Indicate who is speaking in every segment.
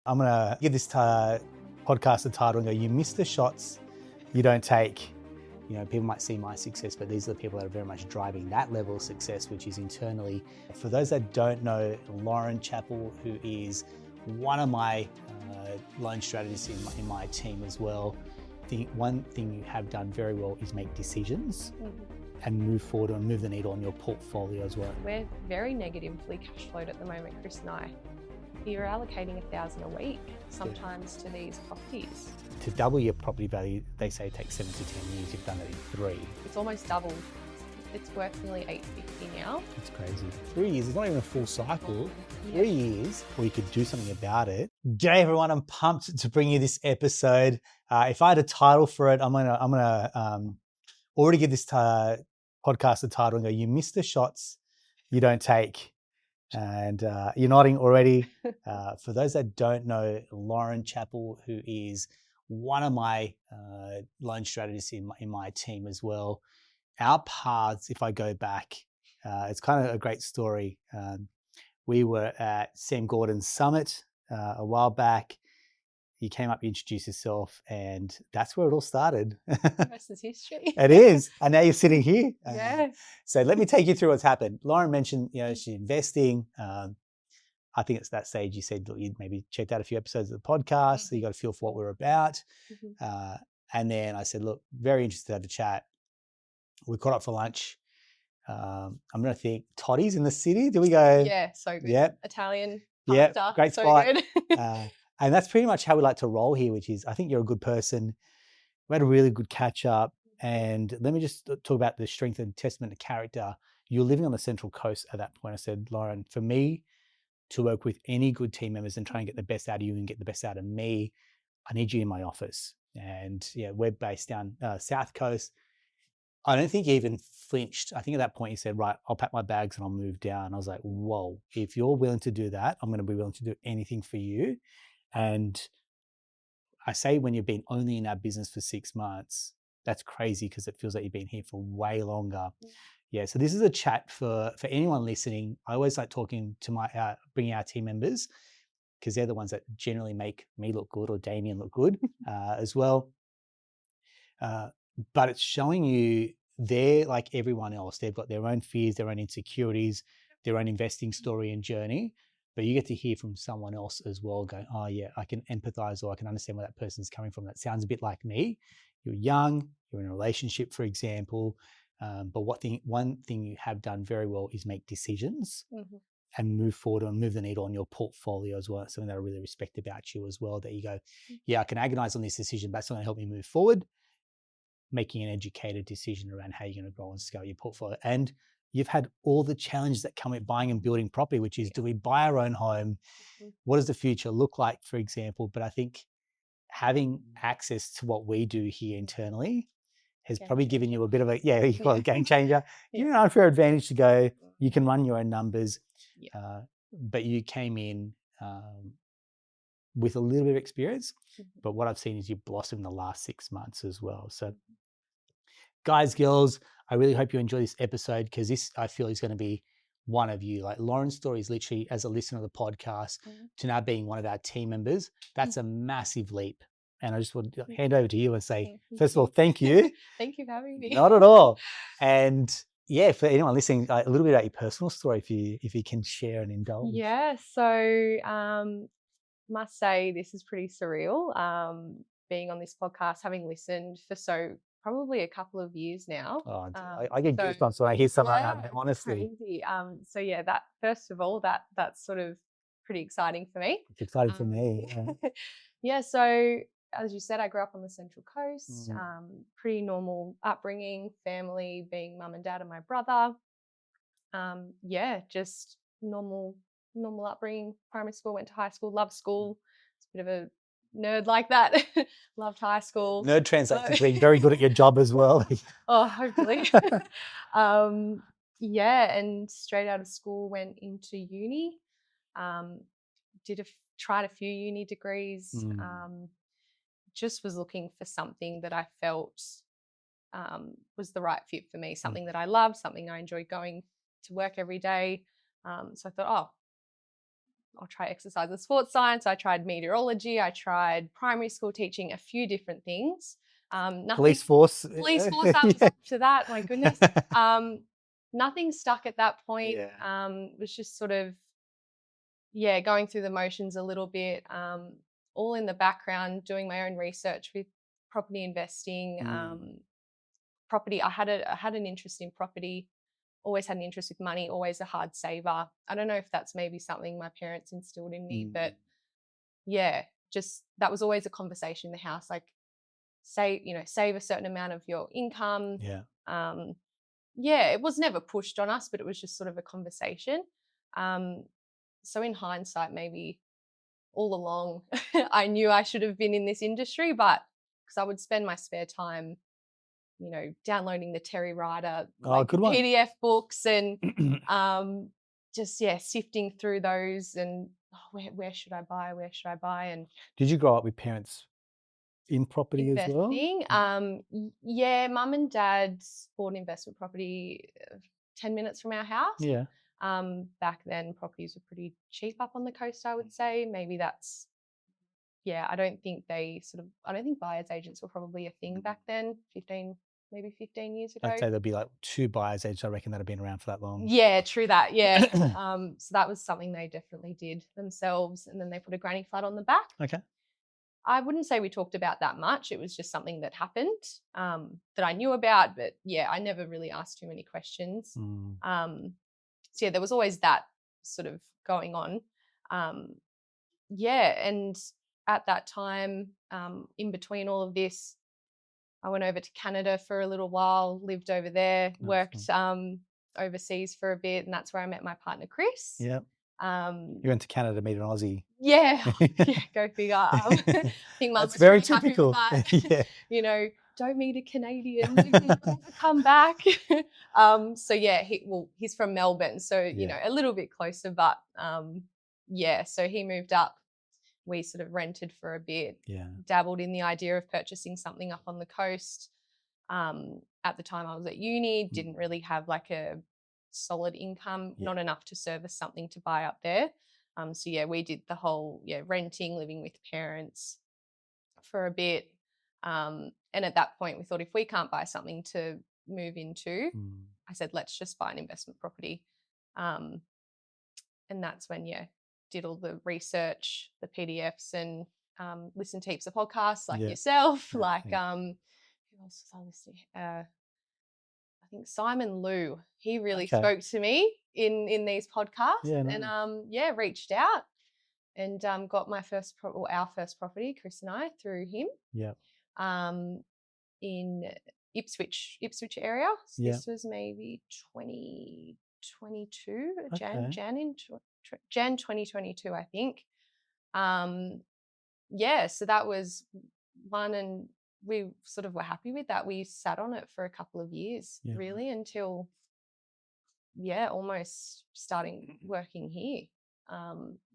Speaker 1: I'm going to give this podcast a title and go, you miss the shots you don't take. You know, people might see my success, but these are the people that are very much driving that level of success, which is internally. For those that don't know, Lauren Chapple, who is one of my loan strategists in my team as well. One thing you have done very well is make decisions and move forward and move the needle on your portfolio as well.
Speaker 2: We're very negatively cash flowed at the moment, Chris and I. You're allocating $1,000 a week sometimes to these properties.
Speaker 1: To double your property value, they say it takes 7 to 10 years. You've done it in 3.
Speaker 2: It's almost doubled. It's worth nearly $850 now.
Speaker 1: It's crazy. 3 years, it's not even a full cycle. 3 years, or you could do something about it. G'day everyone, I'm pumped to bring you this episode. If I had a title for it, I'm gonna already give this podcast a title and go, you miss the shots you don't take. And you're nodding already. For those that don't know, Lauren Chapple, who is one of my loan strategists in my team as well. Our paths, if I go back, it's kind of a great story. We were at Sam Gordon's summit a while back. You came up, you introduced yourself, and that's where it all started.
Speaker 2: The rest is history.
Speaker 1: It is. And now you're sitting here.
Speaker 2: Yeah.
Speaker 1: So let me take you through what's happened. Lauren mentioned, she's investing. I think it's that stage you said that you'd maybe checked out a few episodes of the podcast, so you got a feel for what we're about. And then I said, look, very interested to have a chat. We caught up for lunch. I'm going to think Toddy's in the city. Do we go?
Speaker 2: Yeah, so good.
Speaker 1: Yep.
Speaker 2: Italian
Speaker 1: Yep.
Speaker 2: pasta.
Speaker 1: Great
Speaker 2: so
Speaker 1: spot.
Speaker 2: Good.
Speaker 1: And that's pretty much how we like to roll here, which is I think you're a good person. We had a really good catch up. And let me just talk about the strength and testament to character. You're living on the Central Coast at that point. I said, Lauren, for me to work with any good team members and try and get the best out of you and get the best out of me, I need you in my office. And yeah, we're based down South Coast. I don't think you even flinched. I think at that point you said, right, I'll pack my bags and I'll move down. I was like, whoa, if you're willing to do that, I'm going to be willing to do anything for you. And I say when you've been only in our business for 6 months, that's crazy because it feels like you've been here for way longer. Yeah. So this is a chat for anyone listening. I always like talking to bringing our team members because they're the ones that generally make me look good or Damien look good as well. But it's showing you they're like everyone else. They've got their own fears, their own insecurities, their own investing story and journey. But you get to hear from someone else as well going, oh yeah, I can empathize or I can understand where that person's coming from. That sounds a bit like me. You're young, you're in a relationship, for example. But one thing you have done very well is make decisions and move forward and move the needle on your portfolio as well. That's something that I really respect about you as well, that you go, yeah, I can agonize on this decision, but that's not going to help me move forward. Making an educated decision around how you're going to grow and scale your portfolio. And you've had all the challenges that come with buying and building property, which is, do we buy our own home? What does the future look like, for example? But I think having access to what we do here internally has probably given you a bit of a, you call it a game changer. You're an unfair advantage to go, you can run your own numbers, but you came in with a little bit of experience. But what I've seen is you blossom the last 6 months as well. So guys, girls, I really hope you enjoy this episode because this, I feel, is going to be one of you. Like Lauren's story is literally, as a listener of the podcast, to now being one of our team members. That's a massive leap. And I just want to hand over to you and say, first of all, thank you.
Speaker 2: Thank you for having me.
Speaker 1: Not at all. And yeah, for anyone listening, a little bit about your personal story, if you can share and indulge.
Speaker 2: Yeah, so must say this is pretty surreal. Being on this podcast, having listened for probably a couple of years now.
Speaker 1: Oh, I get goosebumps when I hear something like that, honestly.
Speaker 2: Crazy. So yeah, that first of all, that's sort of pretty exciting for me.
Speaker 1: It's exciting for me.
Speaker 2: Yeah, so as you said, I grew up on the Central Coast, pretty normal upbringing, family being mum and dad and my brother. Just normal upbringing, primary school, went to high school, loved school. It's a bit of a nerd like that. Loved high school.
Speaker 1: Nerd translates to being very good at your job as well.
Speaker 2: Oh, hopefully. And straight out of school went into uni. Tried a few uni degrees. Just was looking for something that I felt was the right fit for me, something that I loved, something I enjoyed going to work every day. So I thought, I'll try exercise and sports science. I tried meteorology. I tried primary school teaching, a few different things. Nothing.
Speaker 1: Police force.
Speaker 2: Police force. I was
Speaker 1: Yeah.
Speaker 2: up to that. My goodness. Nothing stuck at that point.
Speaker 1: Yeah.
Speaker 2: It was just sort of, going through the motions a little bit. All in the background, doing my own research with property investing. Property. I had an interest in property. Always had an interest with money. Always a hard saver. I don't know if that's maybe something my parents instilled in me, but just that was always a conversation in the house. Like, save a certain amount of your income. It was never pushed on us, but it was just sort of a conversation. So in hindsight, maybe all along, I knew I should have been in this industry, but because I would spend my spare time, downloading the Terry Ryder
Speaker 1: Good one.
Speaker 2: PDF books and just sifting through those and where should I buy? Where should I buy? And
Speaker 1: did you grow up with parents in property
Speaker 2: investing?
Speaker 1: as well?
Speaker 2: Mum and dad bought investment property 10 minutes from our house.
Speaker 1: Yeah.
Speaker 2: Back then, properties were pretty cheap up on the coast, I would say. Maybe that's, I don't think buyer's agents were probably a thing back then, 15 years ago.
Speaker 1: I'd say there'd be like 2 buyers agents, I reckon, that have been around for that long.
Speaker 2: Yeah, true that. Yeah. So that was something they definitely did themselves. And then they put a granny flat on the back.
Speaker 1: Okay.
Speaker 2: I wouldn't say we talked about that much. It was just something that happened that I knew about. But I never really asked too many questions. So there was always that sort of going on. And at that time, in between all of this, I went over to Canada for a little while, lived over there, worked overseas for a bit, and that's where I met my partner, Chris.
Speaker 1: Yeah. You went to Canada to meet an Aussie.
Speaker 2: Yeah, go figure. I think Mum was
Speaker 1: very
Speaker 2: pretty
Speaker 1: typical.
Speaker 2: happy with that. Don't meet a Canadian, you can never come back. He's from Melbourne, so a little bit closer, but so he moved up. We sort of rented for a bit, dabbled in the idea of purchasing something up on the coast. At the time I was at uni, didn't really have like a solid income, not enough to service something to buy up there. We did the whole, renting, living with parents for a bit. And at that point we thought, if we can't buy something to move into, I said, let's just buy an investment property. And that's when, did all the research, the PDFs, and listened to heaps of podcasts like yourself, who else was I listening? I think Simon Liu. He really spoke to me in these podcasts, and reached out and got our first property, Chris and I, through him. In Ipswich area. So this was maybe 2022, Jan 2022, I think. So that was one, and we sort of were happy with that. We sat on it for a couple of years, really, until almost starting working here.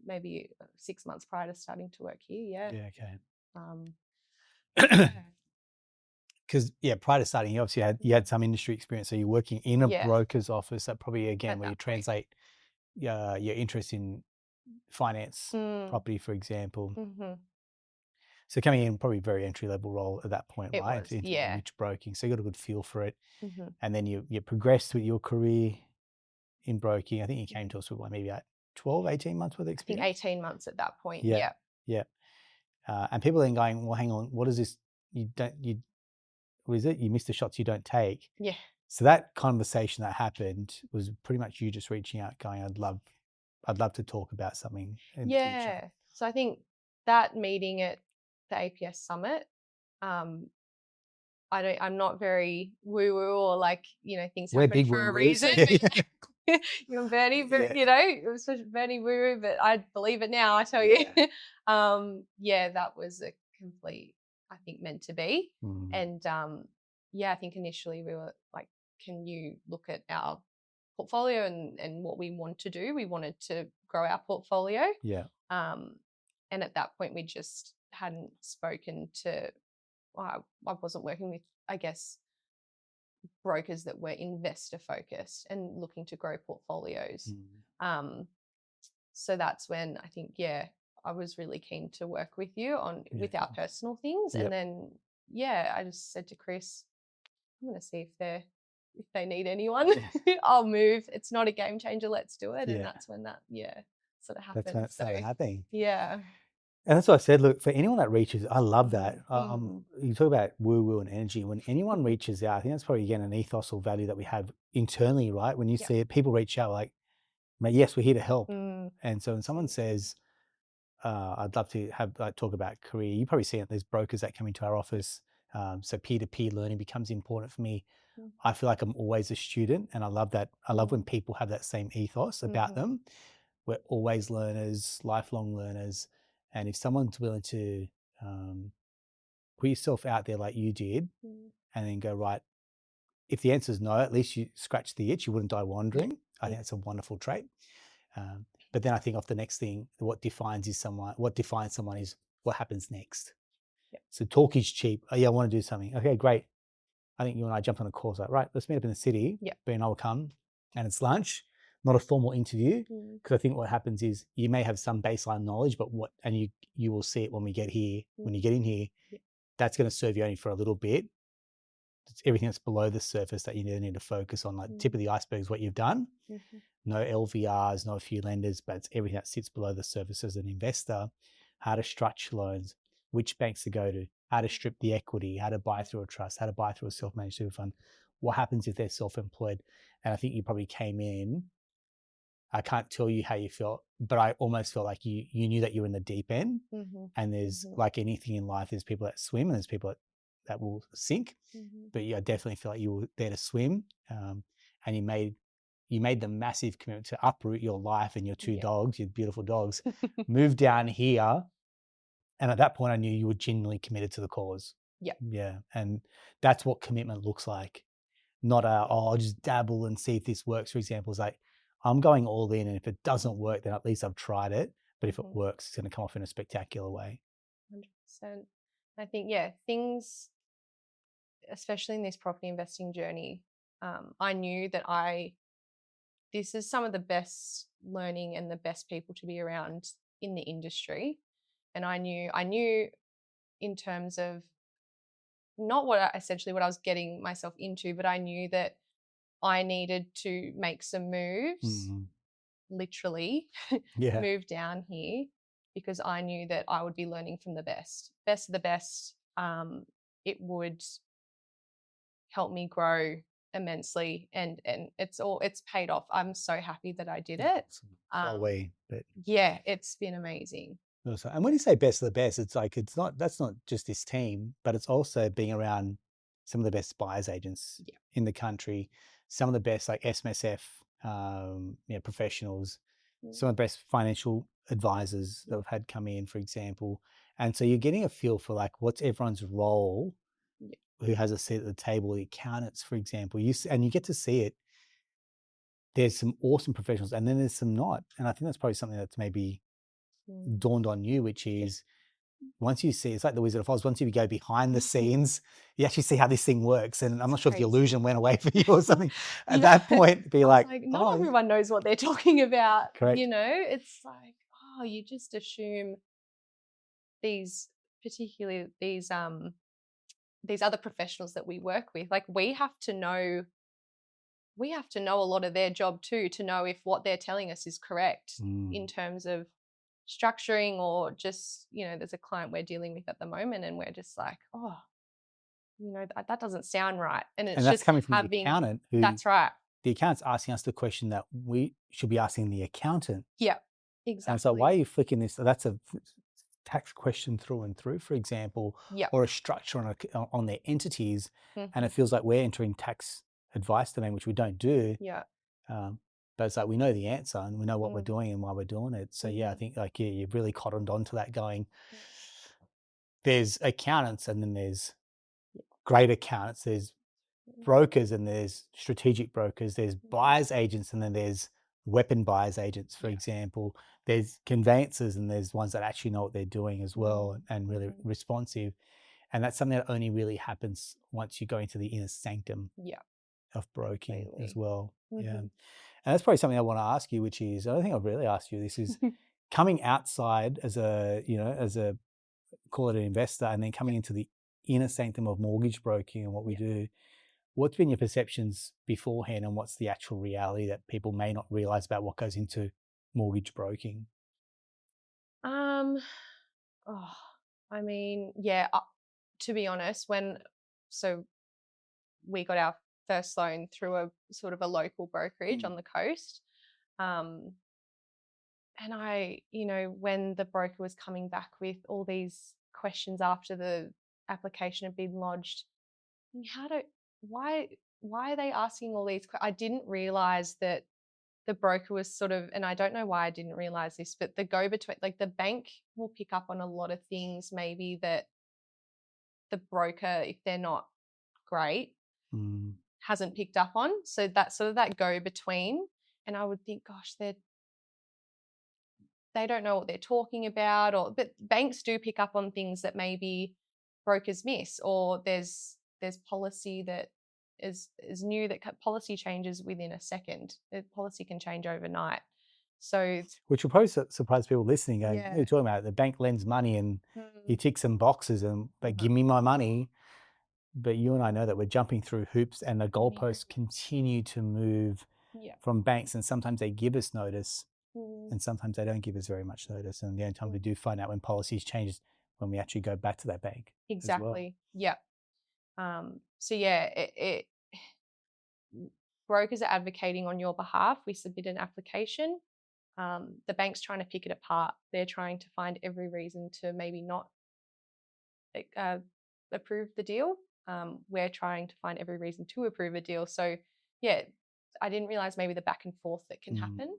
Speaker 2: Maybe 6 months prior to starting to work here.
Speaker 1: Because prior to starting, you obviously had some industry experience, so you're working in a broker's office. That probably, again, where you translate your interest in finance, property, for example. So coming in, probably very entry level role at that point, right? Into broking. So you got a good feel for it, and then you progressed with your career in broking. I think you came to us with maybe like 12, 18 months worth of experience.
Speaker 2: I think 18 months at that point.
Speaker 1: And people then going, well, hang on, what is this? What is it? You miss the shots you don't take.
Speaker 2: Yeah.
Speaker 1: So that conversation that happened was pretty much you just reaching out, going, I'd love to talk about something in the future.
Speaker 2: So I think that meeting at the APS Summit, I'm not very woo-woo or things happen for a reason. You and Bernie, but it was Bernie woo-woo, but I believe it now, I tell you. That was a complete, I think, meant to be. And I think initially we were like, can you look at our portfolio and what we want to do? We wanted to grow our portfolio. And at that point we just hadn't spoken to, I wasn't working with, I guess, brokers that were investor focused and looking to grow portfolios. So that's when I think, I was really keen to work with you on with our personal things. And then, I just said to Chris, I'm going to see if they need anyone. I'll move. It's not a game changer. Let's do it. And that's when that, sort of happened.
Speaker 1: That's when it started happening.
Speaker 2: Yeah.
Speaker 1: And that's what I said. Look, for anyone that reaches, I love that. You talk about woo-woo and energy. When anyone reaches out, I think that's probably, again, an ethos or value that we have internally, right? When you see it, people reach out like, mate, yes, we're here to help. And so when someone says, I'd love to have talk about career, you probably see it. There's brokers that come into our office. So peer-to-peer learning becomes important for me. I feel like I'm always a student, and I love that. I love when people have that same ethos about them. We're always learners, lifelong learners. And if someone's willing to put yourself out there like you did, and then go, right, if the answer is no, at least you scratch the itch, you wouldn't die wandering. I think that's a wonderful trait. But then I think of the next thing, what defines someone is what happens next. So talk is cheap. Oh, yeah, I want to do something. Okay, great. I think you and I jumped on a call. Like, right, let's meet up in the city. Ben and I will come, and it's lunch, not a formal interview. Because I think what happens is you may have some baseline knowledge, but you will see it when we get here. When you get in here, that's going to serve you only for a little bit. It's everything that's below the surface that you need to focus on. Like tip of the iceberg is what you've done. No LVRs, no a few lenders, but it's everything that sits below the surface as an investor. How to structure loans, which banks to go to, how to strip the equity, how to buy through a trust, how to buy through a self-managed super fund. What happens if they're self-employed? And I think you probably came in, I can't tell you how you felt, but I almost felt like you knew that you were in the deep end. And there's like anything in life, there's people that swim and there's people that will sink. But I definitely feel like you were there to swim. And you made the massive commitment to uproot your life and your two dogs, your beautiful dogs, move down here. And at that point, I knew you were genuinely committed to the cause. Yeah. And that's what commitment looks like. Not I'll just dabble and see if this works, for example. It's like, I'm going all in, and if it doesn't work, then at least I've tried it. But if it works, it's going to come off in a spectacular way.
Speaker 2: 100%. I think, things, especially in this property investing journey, I knew that this is some of the best learning and the best people to be around in the industry. And I knew in terms of not what I was getting myself into, but I knew that I needed to make some moves, literally move down here, because I knew that I would be learning from the best of the best. It would help me grow immensely, and it's paid off. I'm so happy that I did it. It's been amazing.
Speaker 1: And when you say best of the best, it's like that's not just this team, but it's also being around some of the best buyers agents in the country, some of the best like SMSF professionals, some of the best financial advisors that I've had come in, for example. And so you're getting a feel for like what's everyone's role, who has a seat at the table, the accountants, for example. And you get to see it. There's some awesome professionals, and then there's some not. And I think that's probably something that's maybe dawned on you, which is once you see, it's like the Wizard of Oz, once you go behind the scenes, you actually see how this thing works. And I'm not sure if the illusion went away for you or something. At that point, be like,
Speaker 2: not everyone knows what they're talking about.
Speaker 1: Correct.
Speaker 2: It's like, you just assume particularly these other professionals that we work with, like we have to know a lot of their job too, to know if what they're telling us is correct in terms of structuring, or just, there's a client we're dealing with at the moment and we're just like, that doesn't sound right. And it's
Speaker 1: that's
Speaker 2: just
Speaker 1: coming from the accountant.
Speaker 2: That's right.
Speaker 1: The accountant's asking us the question that we should be asking the accountant.
Speaker 2: Yeah, exactly.
Speaker 1: And so why are you flicking this? That's a tax question through and through, for example, or a structure on their entities. And it feels like we're entering tax advice domain, which we don't do. But it's like we know the answer and we know what we're doing and why we're doing it. So I think you've really cottoned onto that, going, there's accountants and then there's great accountants, there's brokers and there's strategic brokers, there's buyers agents and then there's weapon buyers agents, for example. There's conveyancers and there's ones that actually know what they're doing as well and really responsive. And that's something that only really happens once you go into the inner sanctum. broking
Speaker 2: Completely.
Speaker 1: as well.
Speaker 2: Mm-hmm.
Speaker 1: Yeah. And that's probably something I want to ask you, which is, I don't think I've really asked you this, is coming outside as a, call it an investor, and then coming into the inner sanctum of mortgage broking and what we do. What's been your perceptions beforehand, and what's the actual reality that people may not realize about what goes into mortgage broking?
Speaker 2: I mean, to be honest, we got our first loan through a sort of a local brokerage on the coast. And when the broker was coming back with all these questions after the application had been lodged, why are they asking all these? I didn't realize that the broker was sort of, and I don't know why I didn't realize this, but the go-between, like the bank will pick up on a lot of things maybe that the broker, if they're not great, hasn't picked up on. So that's sort of that go-between. And I would think, gosh, they don't know what they're talking about, but banks do pick up on things that maybe brokers miss, or there's policy that is new, that policy changes within a second. The policy can change overnight. So,
Speaker 1: which will probably surprise people listening. Going, you're talking about the bank lends money and you tick some boxes and they give me my money. But you and I know that we're jumping through hoops, and the goalposts continue to move from banks, and sometimes they give us notice and sometimes they don't give us very much notice. And the only time we do find out when policies change is when we actually go back to that bank.
Speaker 2: Exactly. Yeah. Brokers are advocating on your behalf. We submit an application. The bank's trying to pick it apart. They're trying to find every reason to maybe not approve the deal. We're trying to find every reason to approve a deal. So, I didn't realize maybe the back and forth that can happen.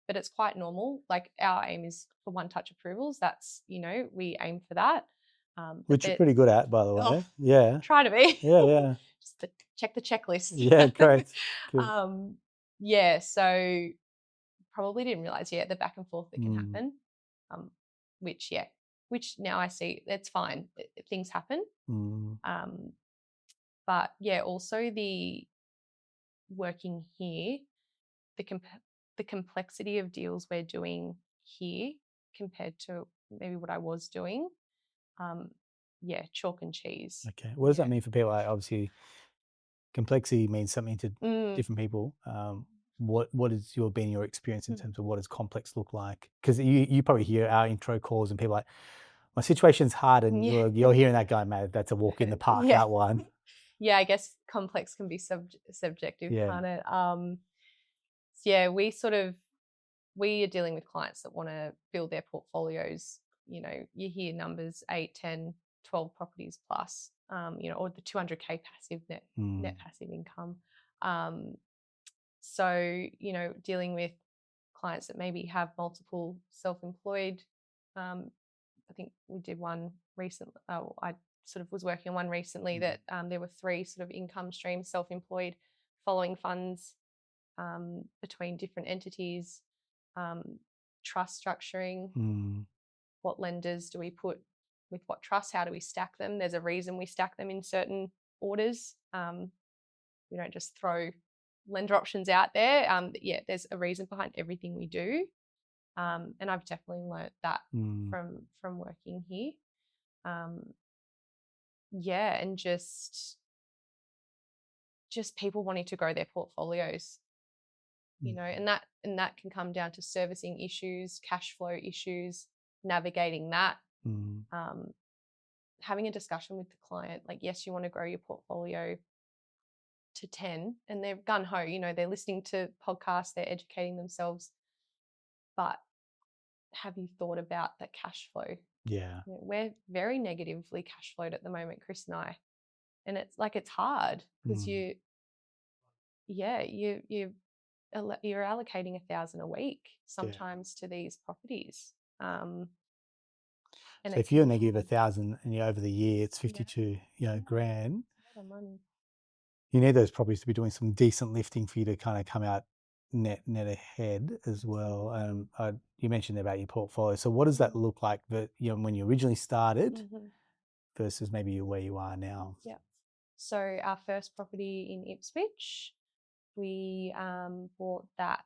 Speaker 2: But it's quite normal. Like, our aim is for one-touch approvals. That's, we aim for that.
Speaker 1: Which you're pretty good at, by the way. Yeah.
Speaker 2: Try to be.
Speaker 1: Yeah.
Speaker 2: Just to check the checklist.
Speaker 1: Yeah, great. Good.
Speaker 2: So probably didn't realize the back and forth that can happen. Which now I see it's fine. Things happen. But also the working here, the complexity of deals we're doing here compared to maybe what I was doing. Chalk and cheese.
Speaker 1: Okay. What does that mean for people? Like, obviously, complexity means something to different people. What has been your experience in terms of what does complex look like? Because you probably hear our intro calls and people are like, my situation's hard, and you're hearing that guy, man, that's a walk in the park, that one.
Speaker 2: Yeah, I guess complex can be subjective, can't it? We are dealing with clients that want to build their portfolios. You hear numbers 8, 10, 12 properties plus, or the 200K passive net passive income. Dealing with clients that maybe have multiple self-employed. I think we did one recently. I sort of was working on one recently that there were 3 sort of income streams, self-employed, following funds between different entities, trust structuring. What lenders do we put with what trusts? How do we stack them? There's a reason we stack them in certain orders. We don't just throw lender options out there. There's a reason behind everything we do. And I've definitely learnt that from working here. And just people wanting to grow their portfolios, and that can come down to servicing issues, cash flow issues, navigating that, having a discussion with the client. Like, yes, you want to grow your portfolio to 10, and they're gung-ho, they're listening to podcasts, they're educating themselves, but have you thought about that cash flow? We're very negatively cash flowed at the moment, Chris and I, and it's hard because you're allocating 1,000 a week sometimes to these properties.
Speaker 1: So if you're negative 1,000 and over the year it's 52 grand,
Speaker 2: a lot of money.
Speaker 1: You need those properties to be doing some decent lifting for you to kind of come out net ahead as well. You mentioned about your portfolio. So what does that look like when you originally started versus maybe where you are now?
Speaker 2: Yeah. So our first property in Ipswich, we bought that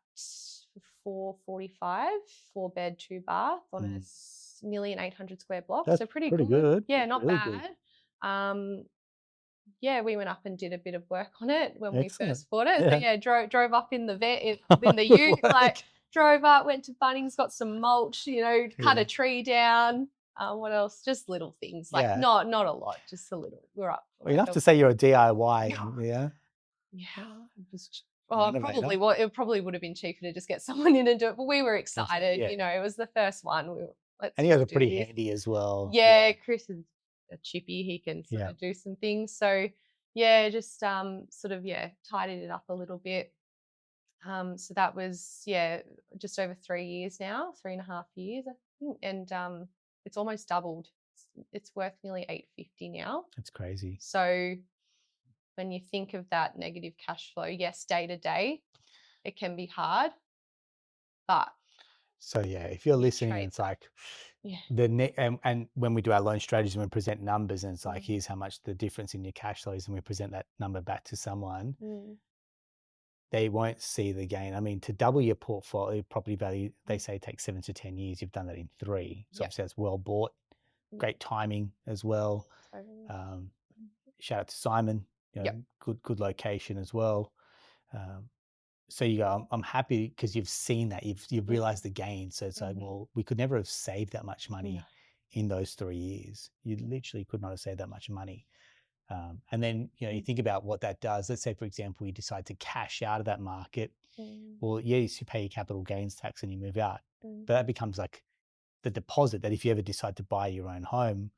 Speaker 2: for 445, 4-bed, 2-bath on a nearly an 800 square block.
Speaker 1: That's
Speaker 2: so pretty
Speaker 1: good.
Speaker 2: Yeah, not
Speaker 1: really
Speaker 2: bad.
Speaker 1: Good.
Speaker 2: Yeah, we went up and did a bit of work on it when
Speaker 1: Excellent.
Speaker 2: we first bought it.
Speaker 1: Yeah.
Speaker 2: So yeah, drove up in the in the ute, like drove up, went to Bunnings, got some mulch, cut a tree down. What else? Just little things, like not a lot, just a little. We're up.
Speaker 1: Well, you have to say you're a DIY. Yeah.
Speaker 2: Yeah. It probably would have been cheaper to just get someone in and do it, but we were excited. It was the first one.
Speaker 1: And you guys are pretty handy as well.
Speaker 2: Yeah, Chris is a chippy. He can sort of do some things. So yeah, just tidied it up a little bit. So that was just over 3 years now, 3.5 years, I think, and it's almost doubled. It's worth nearly $850 now. That's
Speaker 1: crazy.
Speaker 2: So when you think of that negative cash flow, yes, day to day, it can be hard, but
Speaker 1: so yeah, if you're listening, and it's like and when we do our loan strategies and we present numbers, and it's like here's how much the difference in your cash flow is, and we present that number back to someone. They won't see the gain. I mean, to double your portfolio property value, they say it takes 7 to 10 years. You've done that in 3. So obviously that's well bought. Great timing as well. Shout out to Simon. Good location as well. So you go, I'm happy because you've seen that. You've realized the gain. So it's like, well, we could never have saved that much money in those 3 years. You literally could not have saved that much money. And then, you think about what that does. Let's say, for example, you decide to cash out of that market. Well, yes, you pay your capital gains tax and you move out. But that becomes like the deposit that if you ever decide to buy your own home,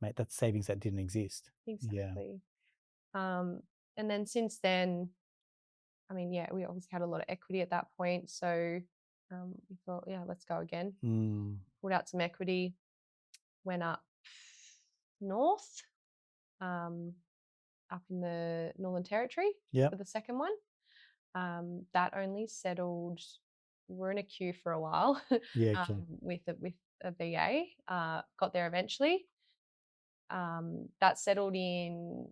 Speaker 1: mate, that's savings that didn't exist.
Speaker 2: Exactly. And then since then, I mean, we obviously had a lot of equity at that point. So we thought, let's go again. Pulled out some equity, went up north. Up in the Northern Territory for the second one. That only settled. We're in a queue for a while with a VA. Got there eventually. That settled in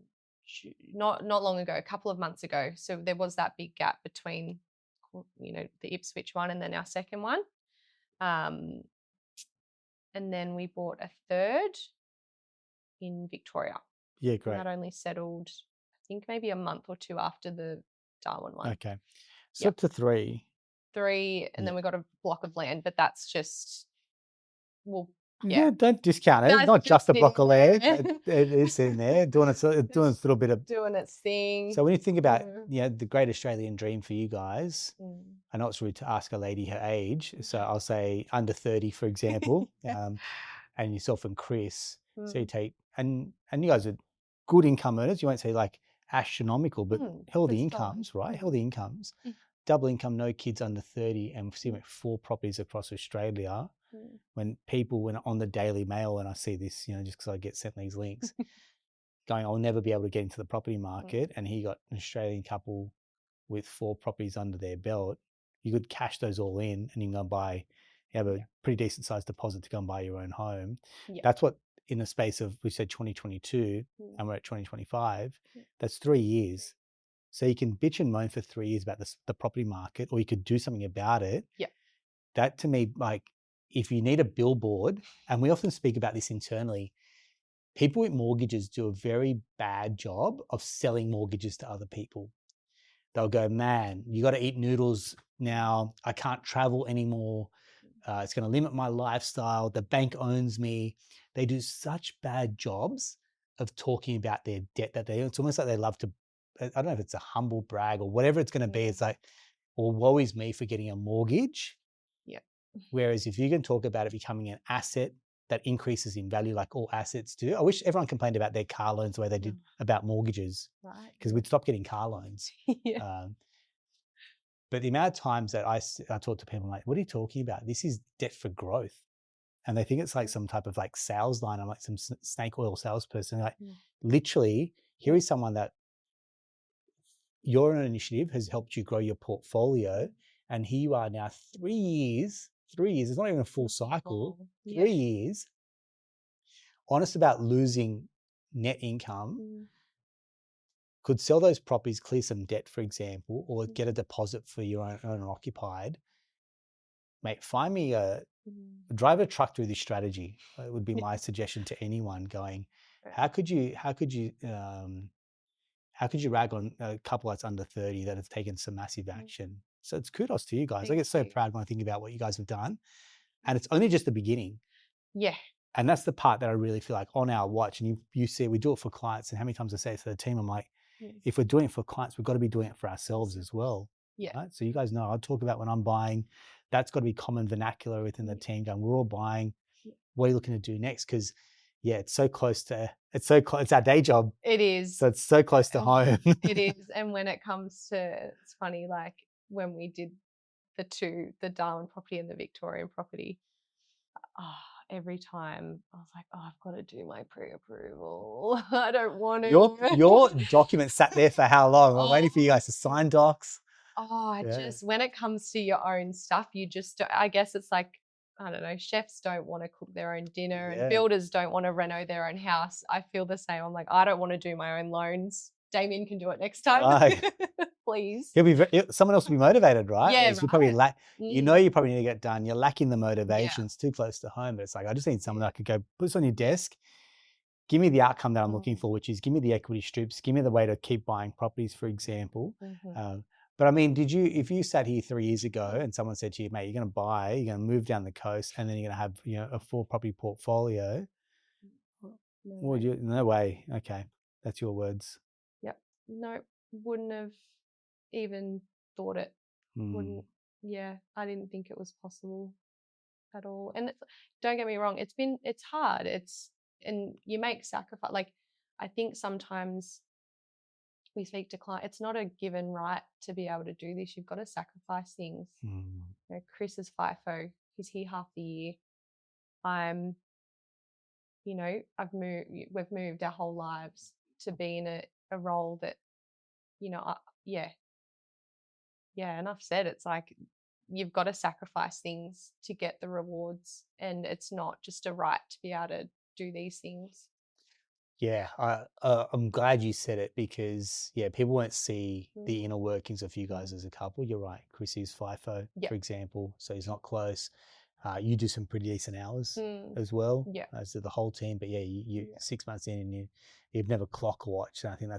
Speaker 2: not long ago, a couple of months ago. So there was that big gap between the Ipswich one and then our second one. And then we bought a third in Victoria.
Speaker 1: Yeah, great.
Speaker 2: And that only settled, I think, maybe a month or 2 after the Darwin one.
Speaker 1: Okay. So up to 3.
Speaker 2: 3, and then we got a block of land, but that's just,
Speaker 1: don't discount it. Not just a block of land. It's in there doing its little bit of
Speaker 2: doing its thing.
Speaker 1: So when you think about the great Australian dream for you guys, I know it's rude to ask a lady her age, so I'll say under 30, for example, and yourself and Chris. So you take and you guys are good income earners. You won't say like astronomical, but healthy incomes, right? Healthy incomes. Double income, no kids under 30, and see 4 properties across Australia. When people went on the Daily Mail, and I see this, just because I get sent these links, going, I'll never be able to get into the property market. And he got an Australian couple with 4 properties under their belt. You could cash those all in, and you can go and you have a pretty decent sized deposit to go and buy your own home. That's what, in the space of, we said 2022, and we're at 2025, that's 3 years. So you can bitch and moan for 3 years about the property market, or you could do something about it. That to me, like, if you need a billboard, and we often speak about this internally, people with mortgages do a very bad job of selling mortgages to other people. They'll go, man, you got to eat noodles now. I can't travel anymore. It's going to limit my lifestyle. The bank owns me. They do such bad jobs of talking about their debt it's almost like they love to, I don't know if it's a humble brag or whatever it's going to be. It's like, well, woe is me for getting a mortgage. Whereas if you can talk about it becoming an asset that increases in value like all assets do. I wish everyone complained about their car loans the way they did about mortgages, because we'd stop getting car loans. But the amount of times that I talk to people, I'm like, what are you talking about? This is debt for growth. And they think it's like some type of like sales line. I'm like some snake oil salesperson. Like literally, here is someone that your own initiative has helped you grow your portfolio. And here you are now 3 years, it's not even a full cycle, 3 years, honest about losing net income could sell those properties, clear some debt, for example, or get a deposit for your own owner occupied, mate, find me drive a truck through this strategy. It would be my suggestion to anyone going, how could you rag on a couple that's under 30 that have taken some massive action? So it's kudos to you guys. I get so proud when I think about what you guys have done. And it's only just the beginning.
Speaker 2: Yeah.
Speaker 1: And that's the part that I really feel like on our watch, and you see, we do it for clients. And how many times I say it to the team, I'm like, if we're doing it for clients, we've got to be doing it for ourselves as well.
Speaker 2: Yeah.
Speaker 1: Right? So you guys know, I'll talk about when I'm buying, that's got to be common vernacular within the team going, we're all buying. What are you looking to do next? Because it's so close to, it's our day job.
Speaker 2: It is.
Speaker 1: So it's so close to home.
Speaker 2: It is. And when it comes to, it's funny, like when we did the Darwin property and the Victorian property, every time I was like, I've got to do my pre-approval. I don't want to.
Speaker 1: Your document sat there for how long? I'm waiting for you guys to sign docs.
Speaker 2: Just when it comes to your own stuff, you just, I guess it's like, I don't know, chefs don't want to cook their own dinner and builders don't want to reno their own house. I feel the same. I'm like, I don't want to do my own loans. Damien can do it next time. Please.
Speaker 1: Someone else will be motivated, right?
Speaker 2: Yeah,
Speaker 1: right. You probably you probably need to get done. You're lacking the motivation. It's too close to home. But it's like, I just need someone that could go put this on your desk. Give me the outcome that I'm looking for, which is give me the equity strips. Give me the way to keep buying properties, for example. But I mean, if you sat here 3 years ago and someone said to you, mate, you're going to move down the coast and then you're going to have, a 4 property portfolio. No way. Okay. That's your words.
Speaker 2: Yep. No, wouldn't have even thought it. Wouldn't. Yeah. I didn't think it was possible at all. And don't get me wrong. It's hard. And you make sacrifice. Like, I think sometimes we speak to clients, it's not a given right to be able to do this. You've got to sacrifice things. Chris is FIFO. He's here half the year. We've moved our whole lives to be in a role that, enough said. It's like, you've got to sacrifice things to get the rewards, and it's not just a right to be able to do these things.
Speaker 1: Yeah, I'm glad you said it because, people won't see the inner workings of you guys as a couple. You're right. Chris is FIFO, for example, so he's not close. You do some pretty decent hours as well, as do the whole team. But you 6 months in and you've never clock watched. And I think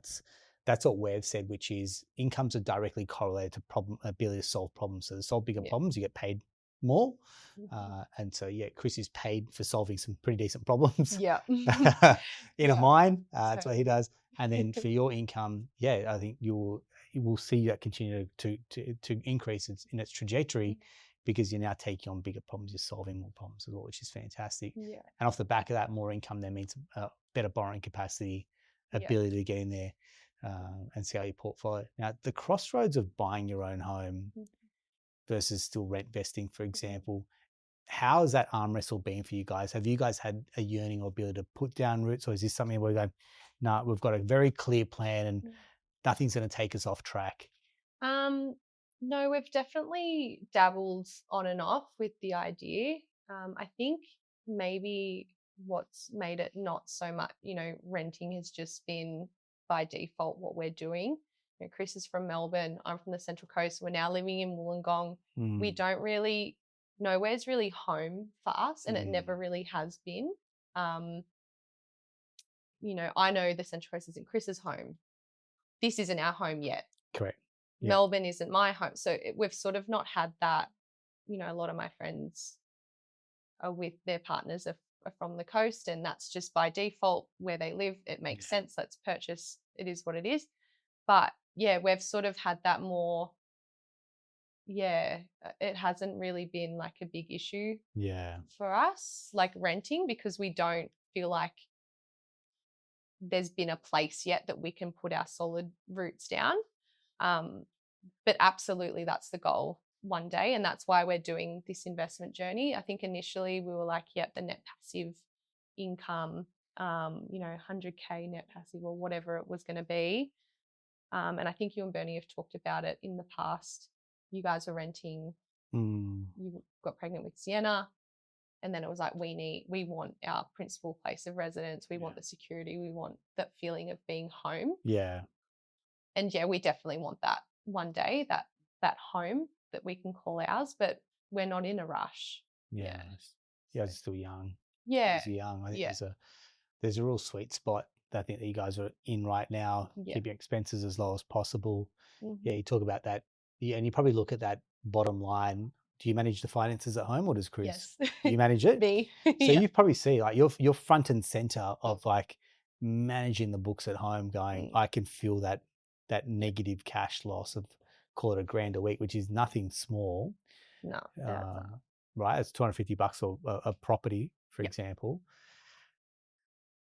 Speaker 1: that's what we've said, which is incomes are directly correlated to ability to solve problems. So to solve bigger problems, you get paid more. And so, Chris is paid for solving some pretty decent problems in a mine. That's what he does. And then for your income, I think you will see that continue to increase in its trajectory because you're now taking on bigger problems. You're solving more problems as well, which is fantastic. And off the back of that, more income then means better borrowing capacity, ability to get in there and scale your portfolio. Now, the crossroads of buying your own home versus still rent vesting, for example, how has that arm wrestle been for you guys? Have you guys had a yearning or ability to put down roots, or is this something where we go, no, we've got a very clear plan and nothing's going to take us off track?
Speaker 2: No, we've definitely dabbled on and off with the idea. I think maybe what's made it not so much, renting has just been by default what we're doing. Chris is from Melbourne. I'm from the Central Coast. We're now living in Wollongong. We don't really, nowhere's really home for us, and it never really has been. I know the Central Coast isn't Chris's home. This isn't our home yet.
Speaker 1: Correct.
Speaker 2: Melbourne isn't my home. So we've sort of not had that. A lot of my friends are with their partners are from the coast, and that's just by default where they live. It makes sense. Let's purchase. It is what it is. But we've sort of had that more. It hasn't really been like a big issue for us, like renting, because we don't feel like there's been a place yet that we can put our solid roots down. But absolutely, that's the goal one day. And that's why we're doing this investment journey. I think initially we were like, the net passive income, 100K net passive or whatever it was going to be. And I think you and Bernie have talked about it in the past. You guys were renting, you got pregnant with Sienna. And then it was like, we want our principal place of residence. We want the security. We want that feeling of being home.
Speaker 1: Yeah.
Speaker 2: And yeah, we definitely want that one day, that home that we can call ours, but we're not in a rush.
Speaker 1: Yeah. You guys are still young.
Speaker 2: Yeah.
Speaker 1: You're young. I think
Speaker 2: Yeah.
Speaker 1: there's a real sweet spot that I think that you guys are in right now.
Speaker 2: Yeah.
Speaker 1: Keep your expenses as low as possible.
Speaker 2: Mm-hmm.
Speaker 1: Yeah, you talk about that. Yeah, and you probably look at that bottom line. Do you manage the finances at home, or does Chris?
Speaker 2: Yes.
Speaker 1: You manage it?
Speaker 2: Me.
Speaker 1: So
Speaker 2: Yeah.
Speaker 1: you probably see like you're front and center of like managing the books at home, going, I can feel that negative cash loss of, call it $1,000 a week, which is nothing small.
Speaker 2: No, that's not.
Speaker 1: Right? It's $250 or a property, for
Speaker 2: Yep.
Speaker 1: example.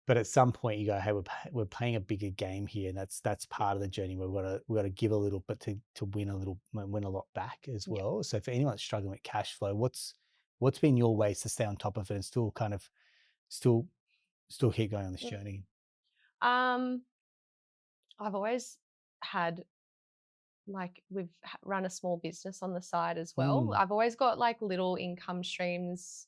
Speaker 1: But at some point you go, hey, we're playing a bigger game here, and that's part of the journey. We've got to give a little, but to win a lot back as well. Yep. So for anyone that's struggling with cash flow, what's been your ways to stay on top of it and still kind of still keep going on this journey?
Speaker 2: I've always had, like, we've run a small business on the side as well. I've always got like little income streams.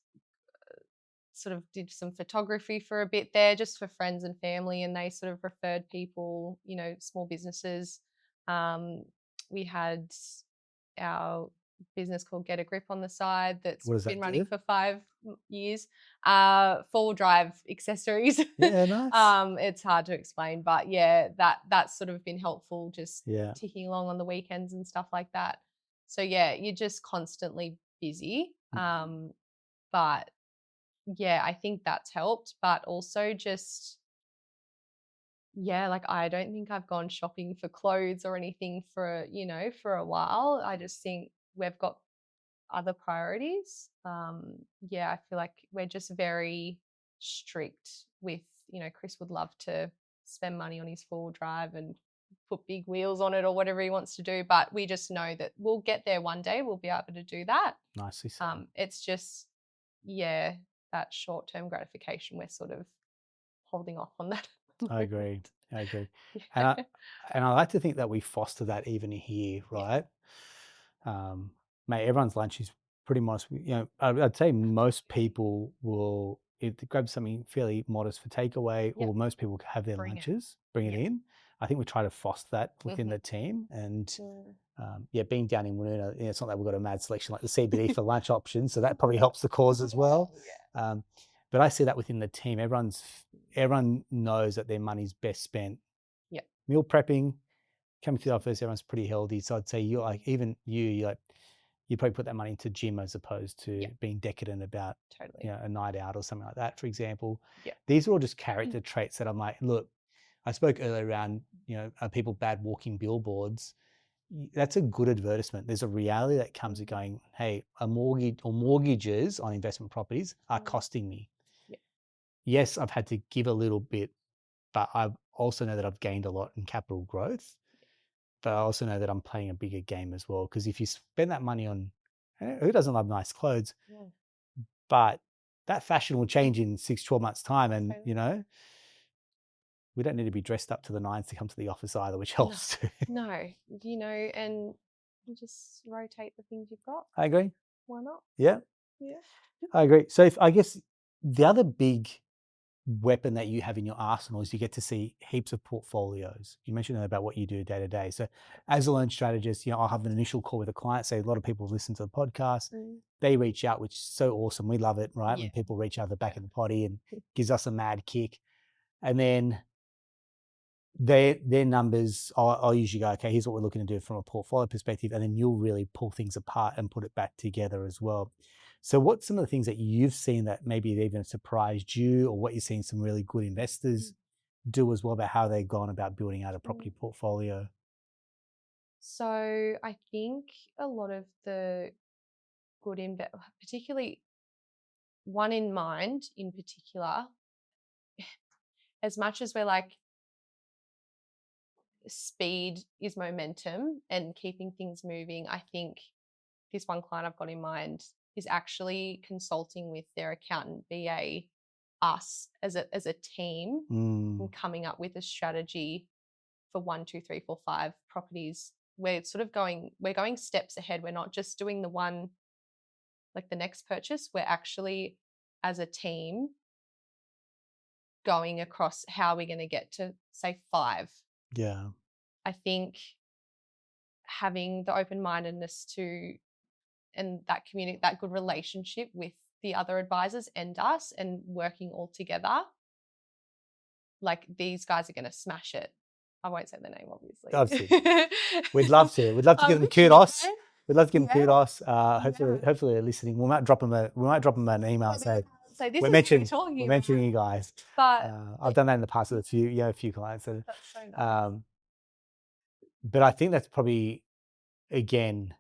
Speaker 2: Sort of did some photography for a bit there, just for friends and family, and they sort of referred people, small businesses. We had our business called Get a Grip on the side that's been running for 5 years. 4-wheel drive accessories.
Speaker 1: Yeah, nice.
Speaker 2: It's hard to explain, but yeah, that's sort of been helpful, just ticking along on the weekends and stuff like that. So yeah, you're just constantly busy. But yeah, I think that's helped, but also just, like, I don't think I've gone shopping for clothes or anything for a while. I just think we've got other priorities. I feel like we're just very strict with, Chris would love to spend money on his 4-wheel drive and put big wheels on it or whatever he wants to do, but we just know that we'll get there one day. We'll be able to do that.
Speaker 1: Nicely said.
Speaker 2: It's just, that short-term gratification, we're sort of holding off on that.
Speaker 1: I agree. And I like to think that we foster that even here, right? Mate, everyone's lunch is pretty modest. I'd say most people will grab something fairly modest for takeaway, or most people have their lunches, bring it in. I think we try to foster that within the team, and being down in Woonona, it's not that we've got a mad selection like the CBD for lunch options, so that probably helps the cause as well. But I see that within the team, everyone knows that their money's best spent. Meal prepping, coming to the office, everyone's pretty healthy. So I'd say you probably put that money into gym as opposed to being decadent about a night out or something like that, for example. These are all just character traits that I'm like, look, I spoke earlier around, are people bad walking billboards? That's a good advertisement. There's a reality that comes with going, hey, a mortgage or mortgages on investment properties are costing me. Yes, I've had to give a little bit, but I also know that I've gained a lot in capital growth. But I also know that I'm playing a bigger game as well. Because if you spend that money on, who doesn't love nice clothes? But that fashion will change in 6-12 months' time. And, we don't need to be dressed up to the nines to come to the office either, which helps too.
Speaker 2: No, and you just rotate the things you've got.
Speaker 1: I agree.
Speaker 2: Why not?
Speaker 1: Yeah. I agree. So I guess the other big weapon that you have in your arsenal is you get to see heaps of portfolios. You mentioned about what you do day to day. So as a loan strategist, I'll have an initial call with a client. Say a lot of people listen to the podcast. They reach out, which is so awesome. We love it, right? When people reach out the back of the potty and gives us a mad kick. And then their numbers, I'll usually go, okay, here's what we're looking to do from a portfolio perspective. And then you'll really pull things apart and put it back together as well. So what's some of the things that you've seen that maybe even surprised you, or what you're seeing some really good investors do as well about how they've gone about building out a property portfolio?
Speaker 2: So I think a lot of the good particularly one in mind in particular, as much as we're like, speed is momentum and keeping things moving, I think this one client I've got in mind is actually consulting with their accountant, BA, us as a team, and coming up with a strategy for 1, 2, 3, 4, 5 properties. We're going steps ahead. We're not just doing the one, like the next purchase. We're actually, as a team, going across how we're going to get to, say, 5.
Speaker 1: Yeah.
Speaker 2: I think having the open-mindedness to, and that that good relationship with the other advisors and us, and working all together, like these guys are going to smash it. I won't say the name, obviously.
Speaker 1: We'd love to. We'd love to give them kudos. We'd love to give them kudos. Hopefully they're listening. We might drop them an email. Say
Speaker 2: this
Speaker 1: we're mentioning you guys.
Speaker 2: But
Speaker 1: I've done that in the past with a few clients.
Speaker 2: That's so nice.
Speaker 1: But I think that's probably, again,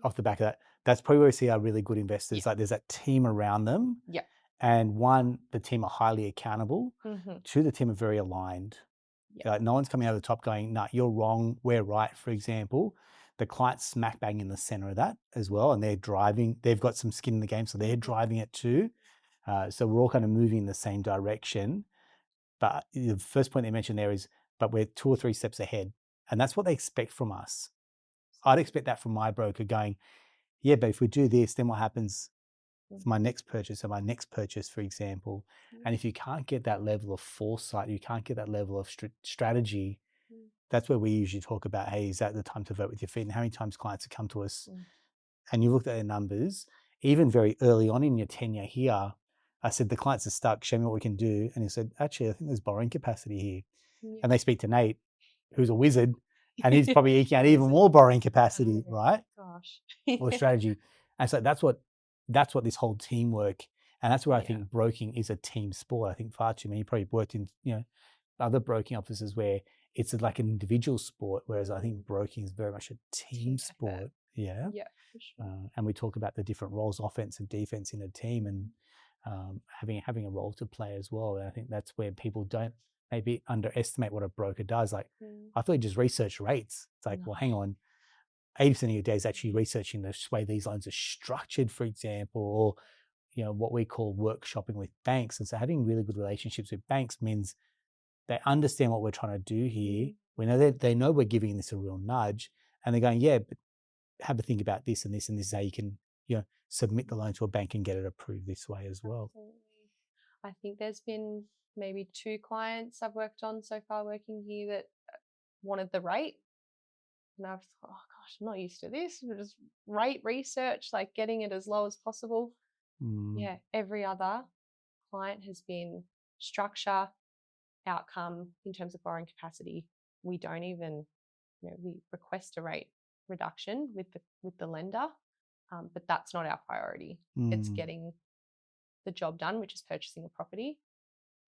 Speaker 1: off the back of that, that's probably where we see our really good investors. Like there's that team around them.
Speaker 2: Yeah.
Speaker 1: And one, the team are highly accountable. Two, the team are very aligned. Like no one's coming over the top going, "Nah, you're wrong, we're right." For example, the client's smack bang in the center of that as well, and they're driving. They've got some skin in the game, so they're driving it too. So we're all kind of moving in the same direction. But the first point they mentioned there is, but we're 2 or 3 steps ahead, and that's what they expect from us. I'd expect that from my broker going, yeah, but if we do this, then what happens? My next purchase, for example. And if you can't get that level of foresight, you can't get that level of strategy, that's where we usually talk about, hey, is that the time to vote with your feet? And how many times clients have come to us and you looked at their numbers, even very early on in your tenure here, I said, the clients are stuck, show me what we can do. And he said, actually, I think there's borrowing capacity here. And they speak to Nate, who's a wizard, and he's probably eking out even more borrowing capacity, right?
Speaker 2: Gosh.
Speaker 1: Or strategy. And so that's what this whole teamwork, and that's where I think broking is a team sport. I think far too many probably worked in, other broking offices where it's like an individual sport, whereas I think broking is very much a team sport. Yeah. Yeah, for sure. And we talk about the different roles, offense and defense in a team, and having a role to play as well. And I think that's where people don't maybe underestimate what a broker does. Like, I thought you just research rates. It's like, well, hang on. 80% of your day is actually researching the way these loans are structured, for example, or what we call workshopping with banks. And so having really good relationships with banks means they understand what we're trying to do here. We know that they know we're giving this a real nudge, and they're going, yeah, but have a think about this and this, and this is how you can, submit the loan to a bank and get it approved this way as well.
Speaker 2: Absolutely. I think there's been maybe 2 clients I've worked on so far working here that wanted the rate. And I've thought, oh gosh, I'm not used to this. Just rate research, like getting it as low as possible. Yeah, every other client has been structure, outcome in terms of borrowing capacity. We don't even, we request a rate reduction with the lender, but that's not our priority. It's getting the job done, which is purchasing a property.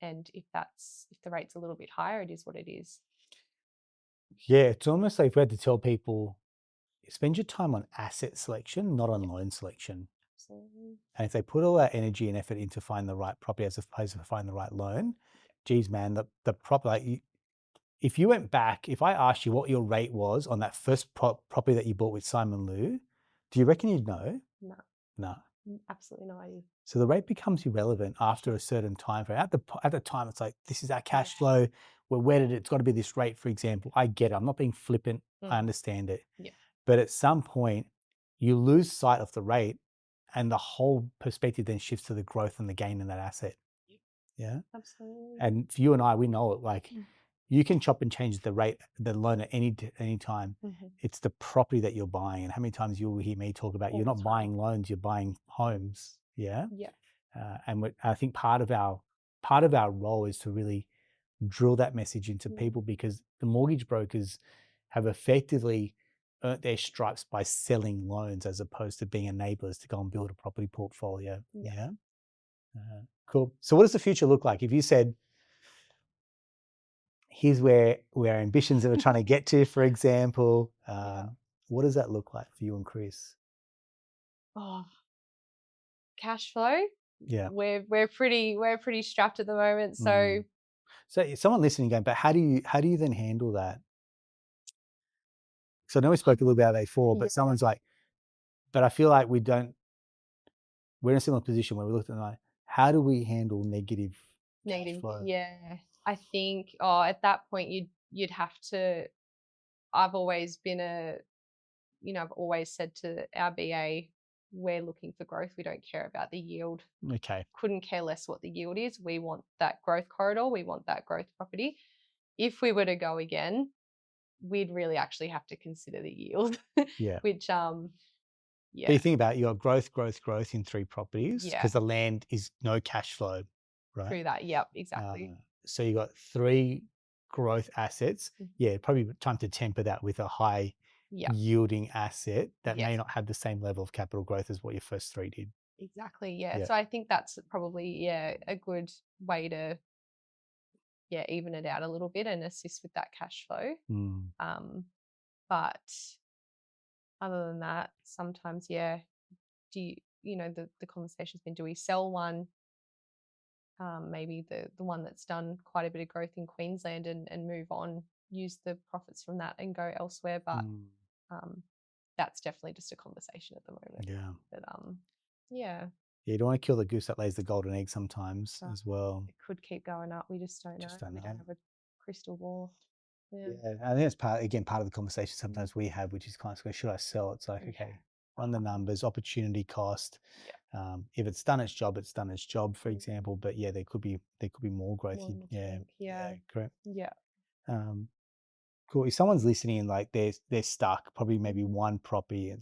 Speaker 2: And if the rate's a little bit higher, it is what it is.
Speaker 1: Yeah, it's almost like we had to tell people, spend your time on asset selection, not on loan selection. Absolutely. And if they put all that energy and effort into find the right property as opposed to find the right loan, geez, man, the property, if you went back, if I asked you what your rate was on that first property that you bought with Simon Lou, do you reckon you'd know? No.
Speaker 2: Absolutely no idea.
Speaker 1: So the rate becomes irrelevant after a certain time frame. At the time, it's like, this is our cash flow. We're wedded. It's got to be this rate, for example. I get it. I'm not being flippant. I understand it. Yeah. But at some point, you lose sight of the rate, and the whole perspective then shifts to the growth and the gain in that asset. Yeah. Absolutely. And for you and I, we know it. Like, you can chop and change the rate, the loan at any time. It's the property that you're buying. And how many times you'll hear me talk about, you're not buying loans, you're buying homes. Yeah. Yeah. And I think part of our role is to really drill that message into people, because the mortgage brokers have effectively earned their stripes by selling loans as opposed to being enablers to go and build a property portfolio. Yeah. Cool. So what does the future look like? If you said, here's where our ambitions that we're trying to get to, for example, what does that look like for you and Chris?
Speaker 2: Oh, cash flow.
Speaker 1: Yeah.
Speaker 2: We're pretty strapped at the moment. So
Speaker 1: someone listening going, but how do you then handle that? So I know we spoke a little bit about that before, but someone's like, but I feel like we're in a similar position where we looked at like, how do we handle negative cash flow?
Speaker 2: Yeah. I think at that point you'd have to, I've always been I've always said to our BA, we're looking for growth. We don't care about the yield.
Speaker 1: Okay.
Speaker 2: Couldn't care less what the yield is. We want that growth corridor. We want that growth property. If we were to go again, we'd really actually have to consider the yield.
Speaker 1: Yeah.
Speaker 2: Which
Speaker 1: But you think about it, you got growth in 3 properties because
Speaker 2: Yeah.
Speaker 1: the land is no cash flow, right?
Speaker 2: Through that. Yep, exactly.
Speaker 1: So you got 3 growth assets.
Speaker 2: Mhm.
Speaker 1: Yeah, probably time to temper that with a high
Speaker 2: Yep.
Speaker 1: yielding asset that may
Speaker 2: Yes.
Speaker 1: not have the same level of capital growth as what your first 3 did.
Speaker 2: Exactly. Yeah.
Speaker 1: Yeah.
Speaker 2: So I think that's probably a good way to even it out a little bit and assist with that cash flow. But other than that, sometimes do you know the conversation's been, do we sell one? Maybe the one that's done quite a bit of growth in Queensland and move on, use the profits from that and go elsewhere. But that's definitely just a conversation at the moment.
Speaker 1: Yeah.
Speaker 2: But yeah.
Speaker 1: You don't want to kill the goose that lays the golden egg sometimes as well.
Speaker 2: It could keep going up. We just don't know. We don't have a crystal ball. Yeah.
Speaker 1: I think that's part of the conversation sometimes we have, which is kind of, should I sell? It's like, okay, run the numbers, opportunity cost.
Speaker 2: Yeah.
Speaker 1: If it's done its job, it's done its job, for example. But yeah, there could be more growth.
Speaker 2: Yeah.
Speaker 1: Correct.
Speaker 2: Yeah.
Speaker 1: Cool. If someone's listening, like they're stuck, probably maybe one property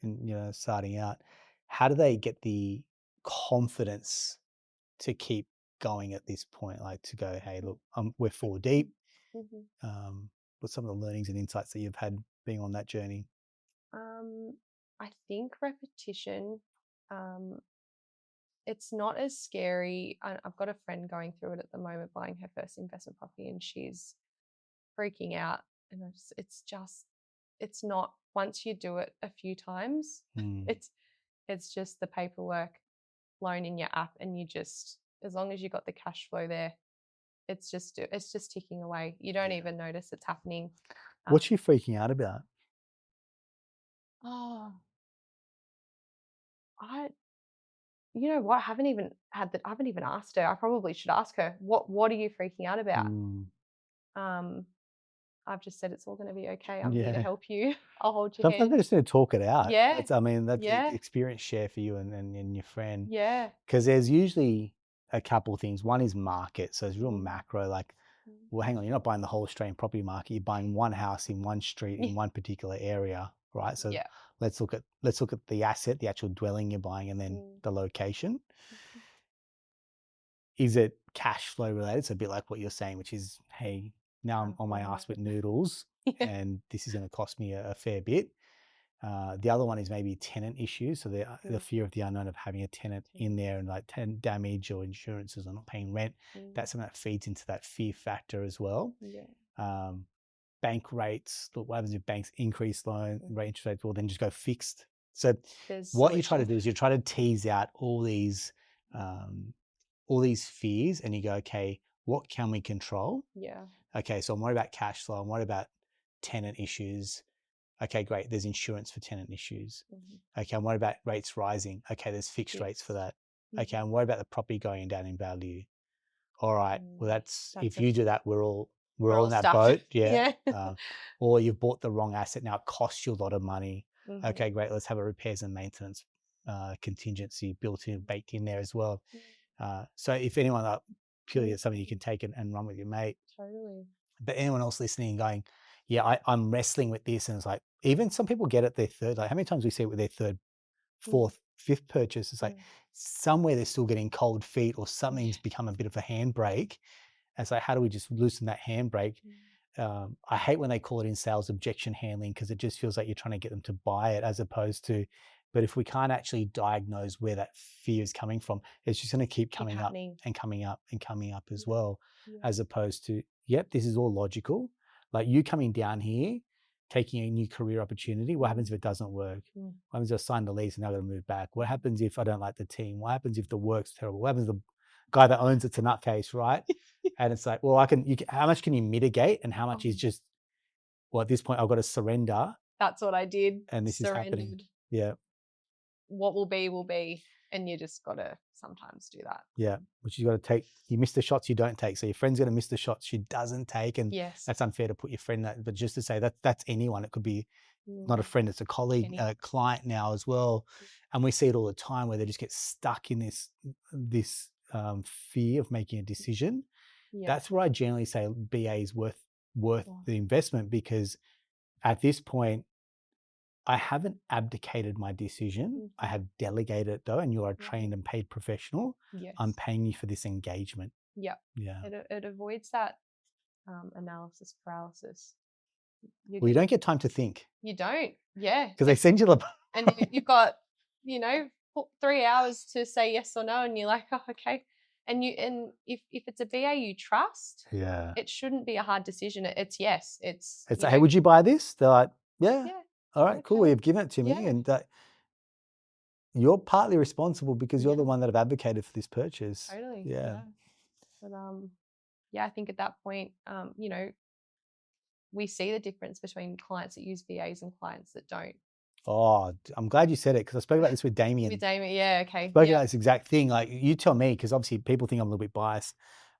Speaker 1: and starting out, how do they get the confidence to keep going at this point? Like to go, hey, look, we're 4 deep. What's some of the learnings and insights that you've had being on that journey?
Speaker 2: I think repetition. It's not as scary. I've got a friend going through it at the moment, buying her first investment property, and she's freaking out. And it's not, once you do it a few times, it's just the paperwork flown in your app, and you just, as long as you got the cash flow there, it's just ticking away. You don't even notice it's happening.
Speaker 1: What's she freaking out about?
Speaker 2: You know what? I haven't even asked her. I probably should ask her. What are you freaking out about? I've just said it's all going to be okay. I'm here to help you. I'll hold your hand.
Speaker 1: Sometimes they just need to talk it out.
Speaker 2: Yeah.
Speaker 1: That's experience share for you and your friend.
Speaker 2: Yeah.
Speaker 1: Because there's usually a couple of things. One is market. So it's real macro, like, well, hang on, you're not buying the whole Australian property market. You're buying one house in one street in one particular area, right? So let's look at the asset, the actual dwelling you're buying, and then the location. Is it cash flow related? It's a bit like what you're saying, which is, hey, now I'm on my ass with noodles and this is going to cost me a fair bit. The other one is maybe tenant issues. So the fear of the unknown of having a tenant in there and like tenant damage or insurances or not paying rent. That's something that feeds into that fear factor as well. Bank rates. Look, what happens if banks increase loan rate interest rates? Well, then just go fixed. So what you try to do is you try to tease out all these fears, and you go, okay, what can we control? Okay, so I'm worried about cash flow. I'm worried about tenant issues. Okay, great. There's insurance for tenant issues. Okay, I'm worried about rates rising. Okay, there's fixed rates for that. Okay, I'm worried about the property going down in value. All right, well, that's if you do that, we're all in that boat. Yeah. Or you've bought the wrong asset. Now it costs you a lot of money. Okay, great. Let's have a repairs and maintenance contingency baked in there as well. So if anyone purely it's something you can take and run with your mate.
Speaker 2: Totally.
Speaker 1: But anyone else listening and going, yeah, I'm wrestling with this. And it's like, even some people get it their third, like how many times we see it with their third, fourth, fifth purchase? It's like somewhere they're still getting cold feet or something's become a bit of a handbrake. And it's like, how do we just loosen that handbrake? I hate when they call it in sales objection handling, because it just feels like you're trying to get them to buy it, as opposed to, but if we can't actually diagnose where that fear is coming from, it's just going to keep coming up and coming up and coming up as well, as opposed to, yep, this is all logical. Like you coming down here, taking a new career opportunity, what happens if it doesn't work? What happens if I sign the lease and now I've got to move back? What happens if I don't like the team? What happens if the work's terrible? What happens if the guy that owns it's a nutcase, right? And it's like, well, how much can you mitigate, and how much is just, well, at this point I've got to surrender.
Speaker 2: That's what I did.
Speaker 1: And this is happening. Yeah.
Speaker 2: What will be, and you just got to sometimes do that.
Speaker 1: Yeah, which you got to take. You miss the shots you don't take. So your friend's going to miss the shots she doesn't take, and that's unfair to put your friend that. But just to say that's anyone. It could be not a friend; it's a colleague, a client now as well. And we see it all the time where they just get stuck in this fear of making a decision. That's where I generally say BA is worth worth the investment, because at this point, I haven't abdicated my decision. I have delegated it though, and you are a trained and paid professional.
Speaker 2: Yes.
Speaker 1: I'm paying you for this engagement.
Speaker 2: Yeah. It avoids that analysis paralysis.
Speaker 1: Well, you don't get time to think.
Speaker 2: You don't. Yeah.
Speaker 1: Because they send you the...
Speaker 2: and you've got, 3 hours to say yes or no, and you're like, oh, okay. And if it's a BA you trust, it shouldn't be a hard decision. It's yes. It's
Speaker 1: like, hey, would you buy this? They're like, yeah. All right, cool. You've given it to me, and you're partly responsible because you're the one that have advocated for this purchase.
Speaker 2: Totally.
Speaker 1: Yeah.
Speaker 2: But I think at that point, we see the difference between clients that use VAs and clients that don't.
Speaker 1: Oh, I'm glad you said it, because I spoke about this with Damien.
Speaker 2: Yeah, okay.
Speaker 1: Spoke about this exact thing. Like, you tell me, because obviously people think I'm a little bit biased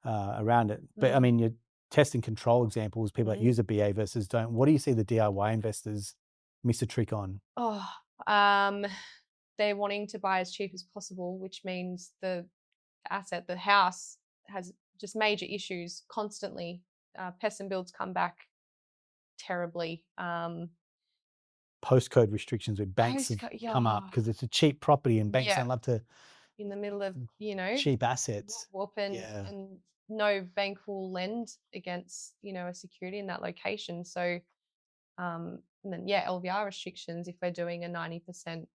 Speaker 1: around it. But I mean, your test and control examples, people that use a BA versus don't. What do you see the DIY investors miss a trick on?
Speaker 2: Oh, they're wanting to buy as cheap as possible, which means the asset, the house, has just major issues constantly. Pests and builds come back terribly.
Speaker 1: Postcode restrictions with banks have come up because it's a cheap property, and banks don't love to,
Speaker 2: in the middle of
Speaker 1: cheap assets.
Speaker 2: And no bank will lend against a security in that location. So and then LVR restrictions, if we're doing a 90%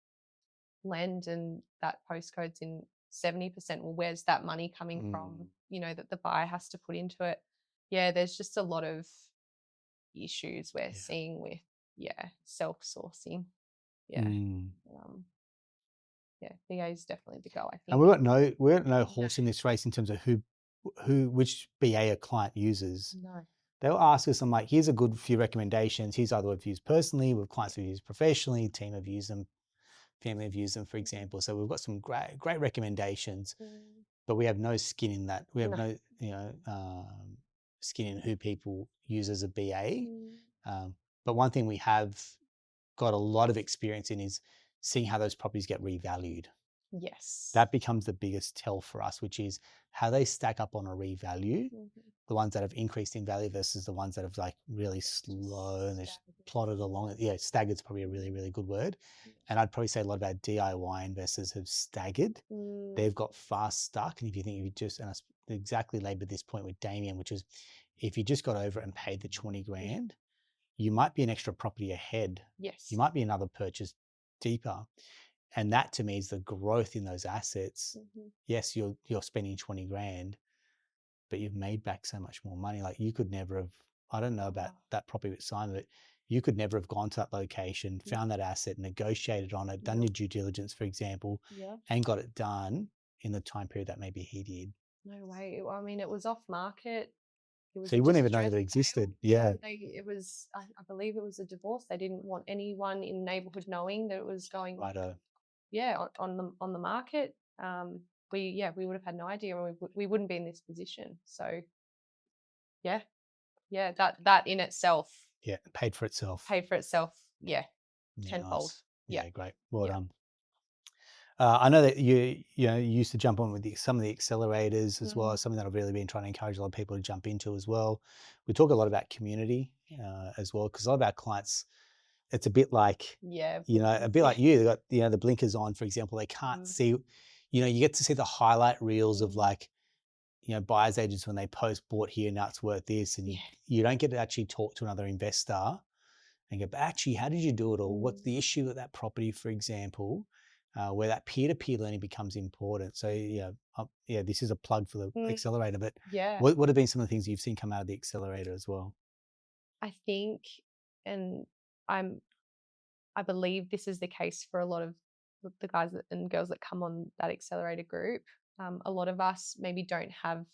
Speaker 2: lend and that postcode's in 70%, well, where's that money coming from, that the buyer has to put into it? There's just a lot of issues we're seeing with self-sourcing. VA is definitely the go, I think.
Speaker 1: And we got no horse in this race in terms of which BA a client uses.
Speaker 2: No.
Speaker 1: They'll ask us, I'm like, here's a good few recommendations. Here's either we've used personally, with clients we've used professionally, team have used them, family have used them, for example. So we've got some great recommendations, but we have no skin in that. We have no skin in who people use as a BA. But one thing we have got a lot of experience in is seeing how those properties get revalued.
Speaker 2: Yes.
Speaker 1: That becomes the biggest tell for us, which is how they stack up on a revalue. The ones that have increased in value versus the ones that have like really slow and they're plotted along. Staggered's probably a really, really good word. And I'd probably say a lot of our DIY investors have staggered. They've got fast stuck. And if you just, and I exactly laboured this point with Damien, which is if you just got over it and paid the 20 grand, you might be an extra property ahead.
Speaker 2: Yes.
Speaker 1: You might be another purchase deeper. And that to me is the growth in those assets. Yes, you're spending 20 grand, but you've made back so much more money. Like you could never have, I don't know about that property with Simon, but you could never have gone to that location, found that asset, negotiated on it, done your due diligence, for example, and got it done in the time period that maybe he did.
Speaker 2: No way. I mean, it was off market.
Speaker 1: So you wouldn't even know that it existed. Yeah.
Speaker 2: It was, I believe it was a divorce. They didn't want anyone in the neighbourhood knowing that it was going on the market. We would have had no idea, or we wouldn't be in this position. So that in itself.
Speaker 1: Yeah, paid for itself.
Speaker 2: Yeah. Tenfold.
Speaker 1: Nice. Yeah, great. Well done. I know that you used to jump on with some of the accelerators as well as something that I've really been trying to encourage a lot of people to jump into as well. We talk a lot about community as well, because a lot of our clients, it's a bit like, a bit like you. They got, the blinkers on, for example. They can't see, you get to see the highlight reels of like, buyer's agents when they post bought here, now it's worth this. And you don't get to actually talk to another investor and go, but actually, how did you do it? Or what's the issue with that property, for example? Where that peer-to-peer learning becomes important. So this is a plug for the accelerator, but what have been some of the things you've seen come out of the accelerator as well?
Speaker 2: I think, and I believe this is the case for a lot of the guys and girls that come on that accelerator group. A lot of us maybe don't have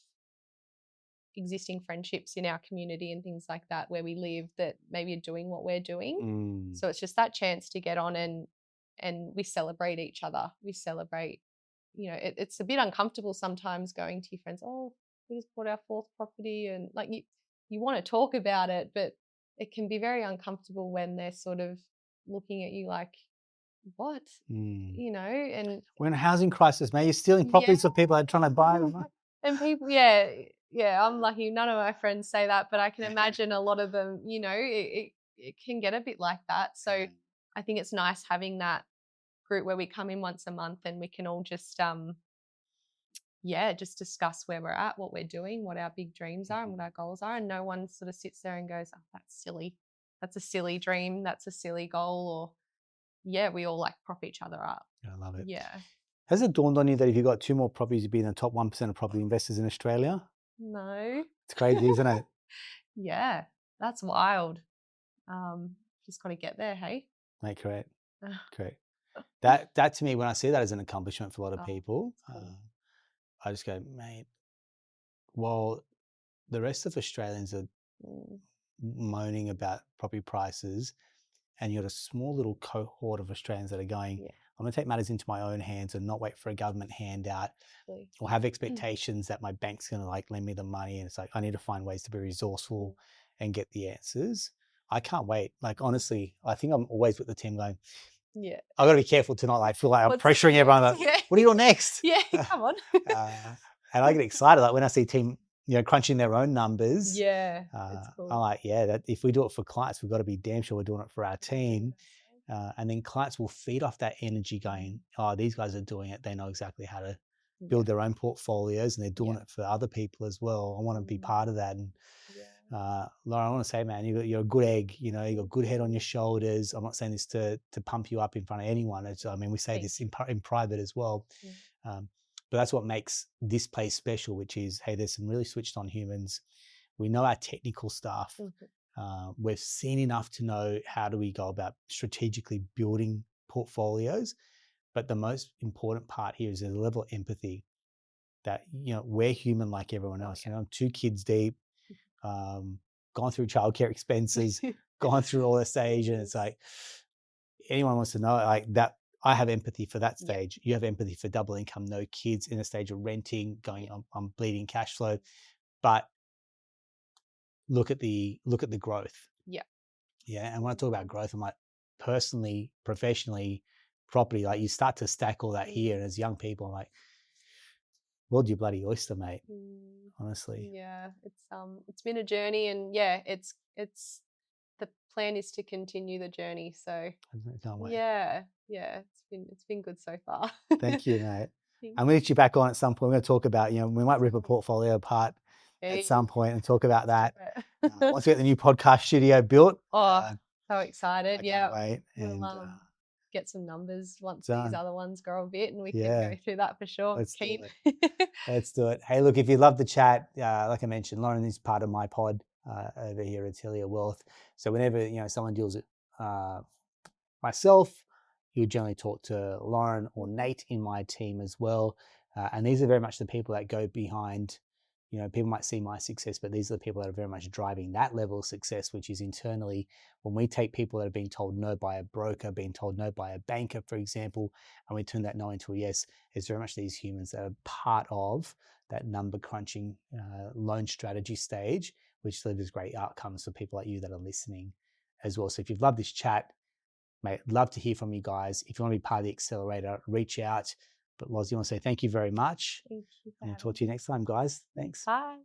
Speaker 2: existing friendships in our community and things like that where we live that maybe are doing what we're doing. So it's just that chance to get on and we celebrate each other. We celebrate, it's a bit uncomfortable sometimes going to your friends, oh, we just bought our 4th property, and like you want to talk about it, but it can be very uncomfortable when they're sort of looking at you like, what? And
Speaker 1: we're in a housing crisis, mate. You're stealing properties of people that are trying to buy them.
Speaker 2: And people, I'm lucky. None of my friends say that, but I can imagine a lot of them, it can get a bit like that. So I think it's nice having that group where we come in once a month and we can all just just discuss where we're at, what we're doing, what our big dreams are and what our goals are. And no one sort of sits there and goes, oh, that's silly. That's a silly dream. That's a silly goal. Or we all like prop each other up.
Speaker 1: I love it.
Speaker 2: Yeah.
Speaker 1: Has it dawned on you that if you got 2 more properties, you'd be in the top 1% of property investors in Australia?
Speaker 2: No.
Speaker 1: It's crazy, isn't it?
Speaker 2: Yeah, that's wild. Just got to get there, hey?
Speaker 1: Mate, correct. Correct. That to me, when I see that as an accomplishment for a lot of people, cool. I just go, mate, well, the rest of Australians are moaning about property prices, and you've got a small little cohort of Australians that are going, I'm going to take matters into my own hands and not wait for a government handout or have expectations that my bank's going to like lend me the money. And it's like, I need to find ways to be resourceful and get the answers. I can't wait. Like, honestly, I think I'm always with the team going, I've got to be careful to not like feel like I'm pressuring everyone. Like, what do you do next?
Speaker 2: Come on.
Speaker 1: And I get excited like when I see team, crunching their own numbers.
Speaker 2: It's cool.
Speaker 1: I'm like, that if we do it for clients, we've got to be damn sure we're doing it for our team. And then clients will feed off that energy going, oh, these guys are doing it. They know exactly how to build their own portfolios and they're doing it for other people as well. I want to be part of that. And Laura, I want to say, man, you're a good egg, you got a good head on your shoulders. I'm not saying this to pump you up in front of anyone. We say this in private as well. But that's what makes this place special, which is, hey, there's some really switched on humans. We know our technical stuff. We've seen enough to know how do we go about strategically building portfolios. But the most important part here is the level of empathy that, we're human like everyone else. I'm 2 kids deep, gone through childcare expenses, gone through all the stage. And it's like, anyone wants to know like that. I have empathy for that stage. You have empathy for double income, no kids, in a stage of renting, going on bleeding cash flow. But look at the growth. And when I talk about growth, I'm like, personally, professionally, property, like you start to stack all that here. And as young people, I'm like, world your bloody oyster, mate. Honestly.
Speaker 2: It's been a journey, and it's the plan is to continue the journey. So
Speaker 1: can't wait.
Speaker 2: It's been good so far.
Speaker 1: Thank you, mate. I'm going to get you back on at some point. We're going to talk about, we might rip a portfolio apart at some point and talk about that. Once we get the new podcast studio built.
Speaker 2: So excited.
Speaker 1: I can't wait. And
Speaker 2: we'll get some numbers once these other ones grow a bit, and we can go through that for sure.
Speaker 1: Let's do it. Hey, look, if you love the chat, like I mentioned, Lauren is part of my pod over here at Atelier Wealth. So whenever, someone deals with myself, you generally talk to Lauren or Nate in my team as well. And these are very much the people that go behind, people might see my success, but these are the people that are very much driving that level of success, which is internally when we take people that are being told no by a broker, being told no by a banker, for example, and we turn that no into a yes, it's very much these humans that are part of that number crunching loan strategy stage, which delivers great outcomes for people like you that are listening as well. So if you've loved this chat, mate, love to hear from you guys. If you want to be part of the accelerator, reach out. But Loz, you want to say thank you very much.
Speaker 2: Thank you.
Speaker 1: And I'll talk to you next time, guys. Thanks.
Speaker 2: Bye.